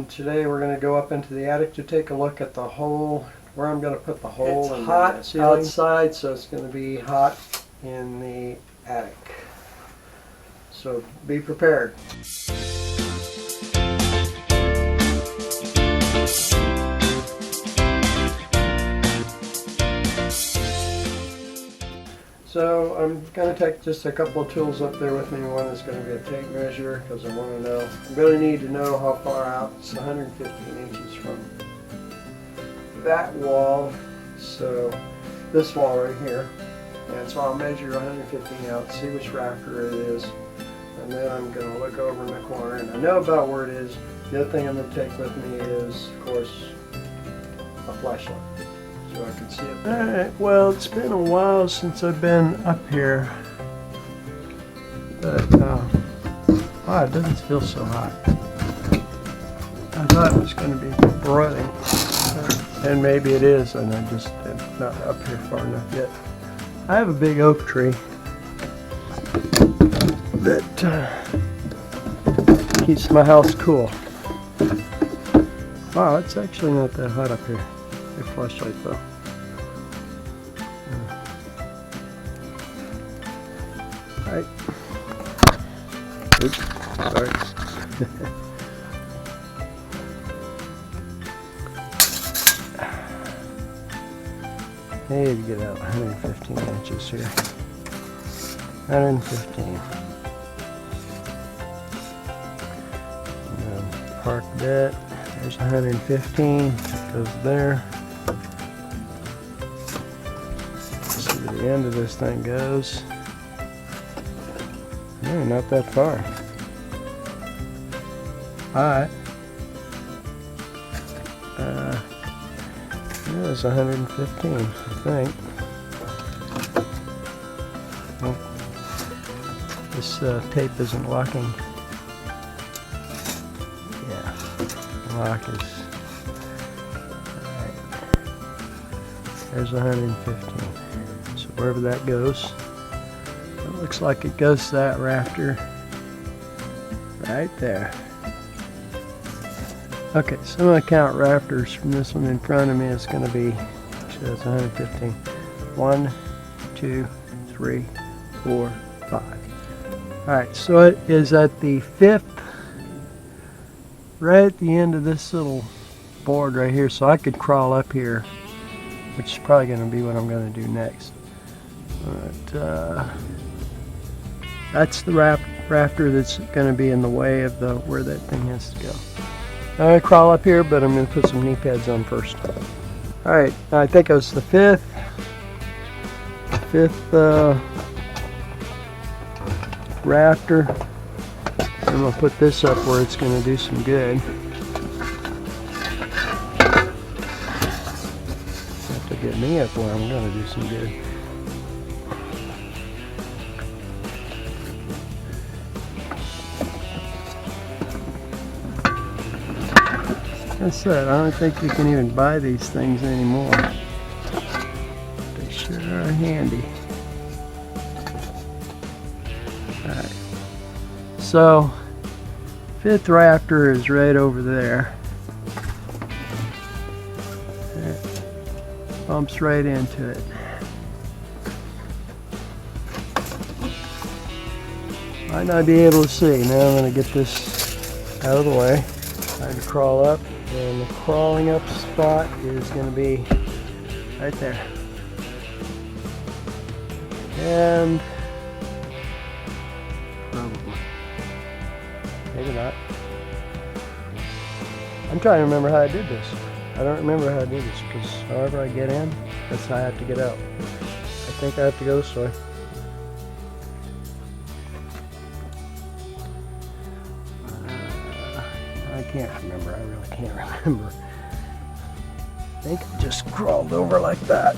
Today we're going to go up into the attic to take a look at the hole, where I'm going to put the hole. It's in hot the ceiling. outside, so it's going to be hot in the attic. So be prepared. So I'm going to take just a couple of tools up there with me. One is going to be a tape measure because I want to know. I'm going to need to know how far out. It's 115 inches from that wall. So this wall right here. And so I'll measure 115 out, see which rafter it is. And then I'm going to look over in the corner. And I know about where it is. The other thing I'm going to take with me is, of course, a flashlight, so I can see it. Alright, well, it's been a while since I've been up here, but wow, it doesn't feel so hot. I thought it was going to be broiling, and maybe it is, and I just am not up here far enough yet. I have a big oak tree that keeps my house cool. Wow, it's actually not that hot up here. Your flashlight though. Alright. Oops, sorry. Need to get out 115 inches here. 115. Park that. There's 115. It goes there. See where the end of this thing goes. No, not that far. Alright. It was 115, I think. Oh, this tape isn't locking. Yeah, the lock is. Alright. There's 115. So wherever that goes, it looks like it goes to that rafter right there. Okay, so I'm going to count rafters from this one in front of me. It's going to be, so it's 115. 1, 2, 3, 4, 5. Alright, so it is at the 5th, right at the end of this little board right here. So I could crawl up here, which is probably going to be what I'm going to do next. But that's the rafter that's going to be in the way of where that thing has to go. I'm going to crawl up here, but I'm going to put some knee pads on first. Alright, I think it was the 5th rafter. I'm going to put this up where it's going to do some good. Have to get me up where I'm going to do some good. I said, I don't think you can even buy these things anymore. They sure are handy. Alright. So, 5th rafter is right over there. It bumps right into it. Might not be able to see. Now I'm going to get this out of the way. Time to crawl up. And the crawling up spot is going to be right there. And probably, maybe not. I'm trying to remember how I did this. I don't remember how I did this because however I get in, that's how I have to get out. I think I have to go this way. I can't remember. I really can't remember. I think I just crawled over like that.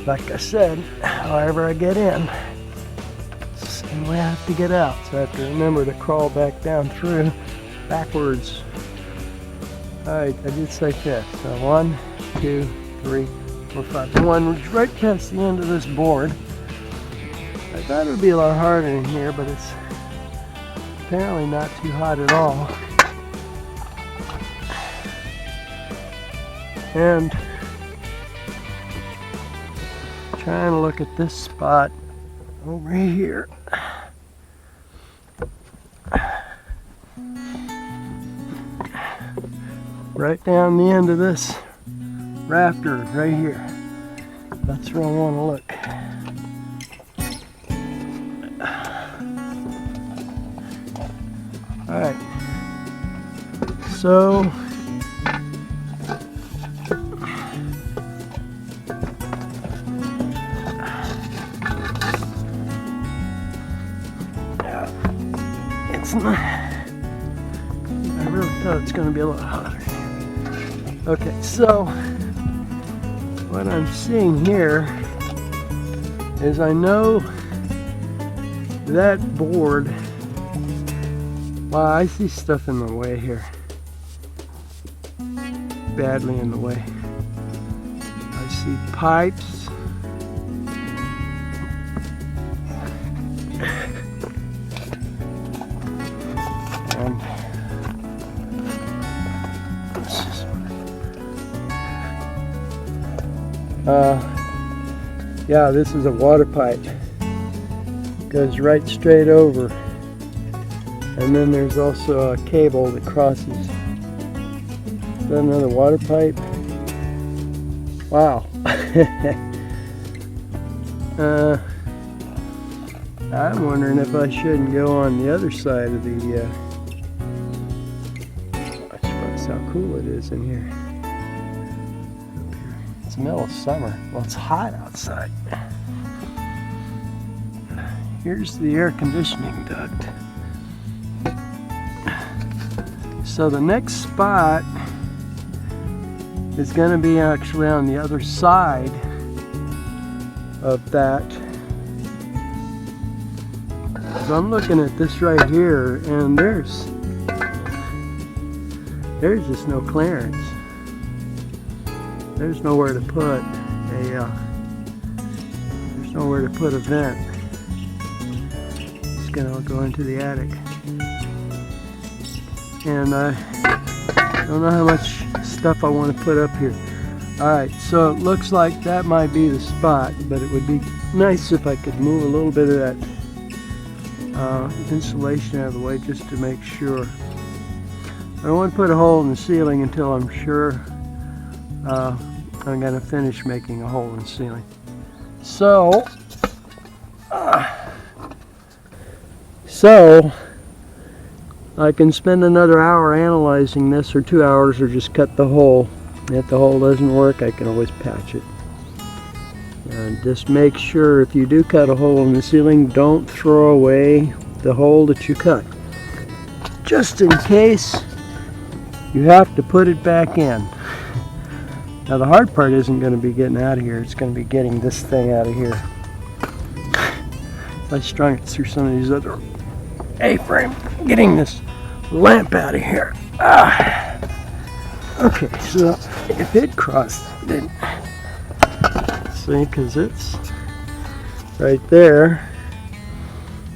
Like I said, however I get in, it's the same way I have to get out. So I have to remember to crawl back down through backwards. Alright, I did say 5th. So 1, 2, 3, 4, 5. The one right past the end of this board. I thought it would be a lot harder in here, but it's apparently not too hot at all. And trying to look at this spot over here. Right down the end of this rafter right here. That's where I want to look. Alright. So it's not, I really thought it's going to be a lot hotter. Okay, so what I'm seeing here is I know that board. Wow, I see stuff in the way here. Badly in the way. I see pipes. And yeah, this is a water pipe. Goes right straight over. And then there's also a cable that crosses. Is that another water pipe? Wow. I'm wondering if I shouldn't go on the other side of the watch how cool it is in here. It's the middle of summer. Well, it's hot outside. Here's the air conditioning duct. So the next spot is going to be actually on the other side of that. So I'm looking at this right here, and there's just no clearance. There's nowhere to put a vent. It's going to go into the attic. And I don't know how much stuff I want to put up here. Alright, so it looks like that might be the spot, but it would be nice if I could move a little bit of that insulation out of the way just to make sure. I don't want to put a hole in the ceiling until I'm sure I'm going to finish making a hole in the ceiling. So I can spend another hour analyzing this, or 2 hours, or just cut the hole. If the hole doesn't work, I can always patch it. And just make sure if you do cut a hole in the ceiling, don't throw away the hole that you cut. Just in case you have to put it back in. Now the hard part isn't going to be getting out of here, it's going to be getting this thing out of here. I strung it through some of these other A-frame, getting this lamp out of here. Okay, so if it crossed, then see, because it's right there,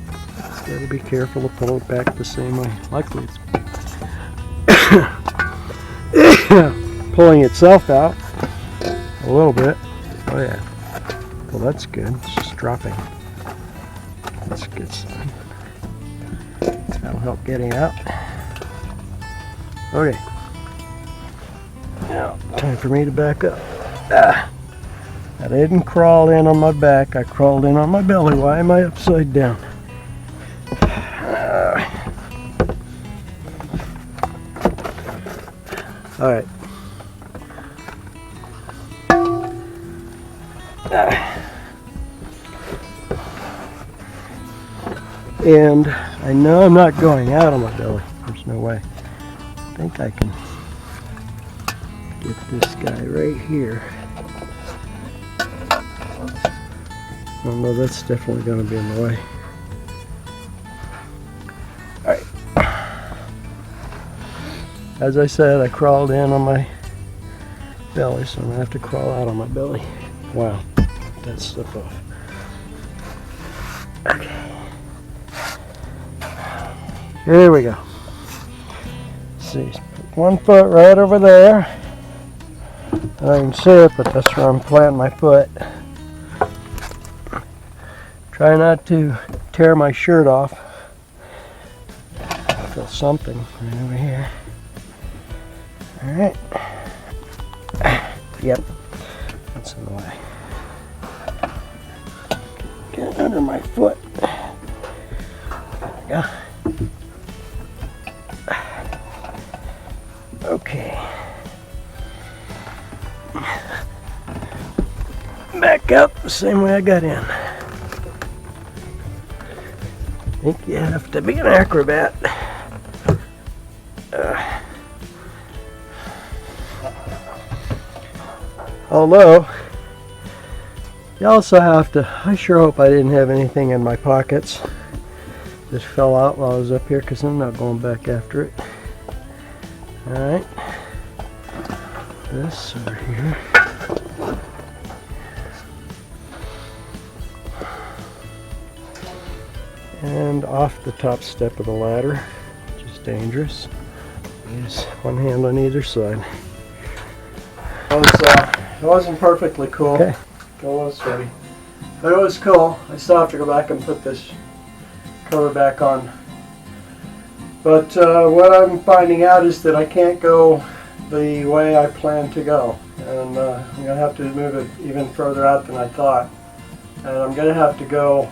it's got to be careful to pull it back the same way. Luckily, it's pulling itself out a little bit. Oh yeah. Well, that's good. It's just dropping. That's a good sign. That'll help getting out. Okay. Now, time for me to back up. I didn't crawl in on my back. I crawled in on my belly. Why am I upside down? All right. And I know I'm not going out on my belly. There's no way. I think I can get this guy right here. Oh no, that's definitely going to be in the way. Alright. As I said, I crawled in on my belly, so I'm going to have to crawl out on my belly. Wow, that slipped off. Okay. Here we go. Let's see, put one foot right over there. I can see it, but that's where I'm planting my foot. Try not to tear my shirt off. I feel something right over here. Alright. Yep, that's in the way. Get it under my foot. There we go. Okay. Back up the same way I got in. I think you have to be an acrobat. Although, you also have to, I sure hope I didn't have anything in my pockets that fell out while I was up here, because I'm not going back after it. Alright. This over here. And off the top step of the ladder, which is dangerous. Use one hand on either side. It wasn't perfectly cool. Okay. It was sweaty. But it was cool. I still have to go back and put this cover back on. But what I'm finding out is that I can't go the way I planned to go. And I'm going to have to move it even further out than I thought. And I'm going to have to go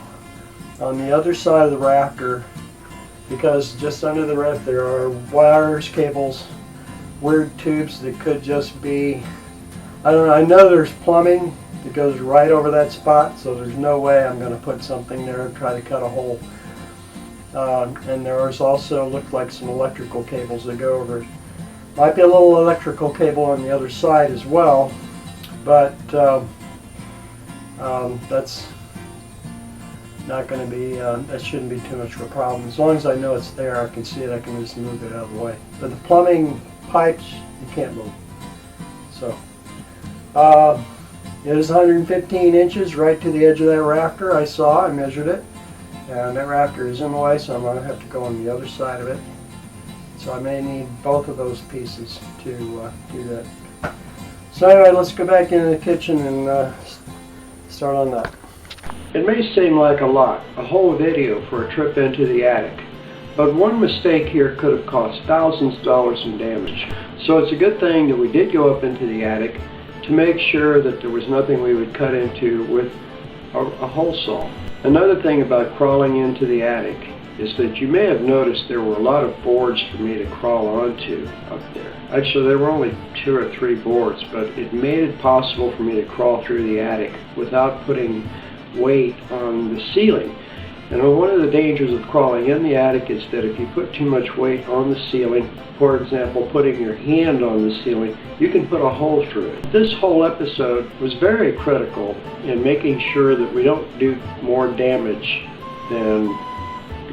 on the other side of the rafter, because just under the roof there are wires, cables, weird tubes that could just be, I don't know, I know there's plumbing that goes right over that spot, so there's no way I'm going to put something there and try to cut a hole. And there's also looked like some electrical cables that go over it. Might be a little electrical cable on the other side as well, but that's not going to be, that shouldn't be too much of a problem. As long as I know it's there, I can see it, I can just move it out of the way. But the plumbing pipes, you can't move. So, it is 115 inches right to the edge of that rafter. I measured it. And that rafter is in the way, so I'm going to have to go on the other side of it. So I may need both of those pieces to do that. So anyway, let's go back into the kitchen and start on that. It may seem like a lot, a whole video for a trip into the attic, but one mistake here could have cost thousands of dollars in damage. So it's a good thing that we did go up into the attic to make sure that there was nothing we would cut into with a hole saw. Another thing about crawling into the attic is that you may have noticed there were a lot of boards for me to crawl onto up there. Actually, there were only 2 or 3 boards, but it made it possible for me to crawl through the attic without putting weight on the ceiling. And one of the dangers of crawling in the attic is that if you put too much weight on the ceiling, for example, putting your hand on the ceiling, you can put a hole through it. This whole episode was very critical in making sure that we don't do more damage than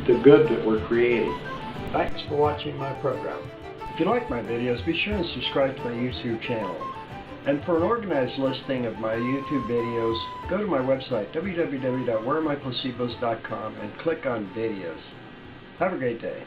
the good that we're creating. Thanks for watching my program. If you like my videos, be sure and subscribe to my YouTube channel. And for an organized listing of my YouTube videos, go to my website, www.wherearemyplacebos.com, and click on videos. Have a great day.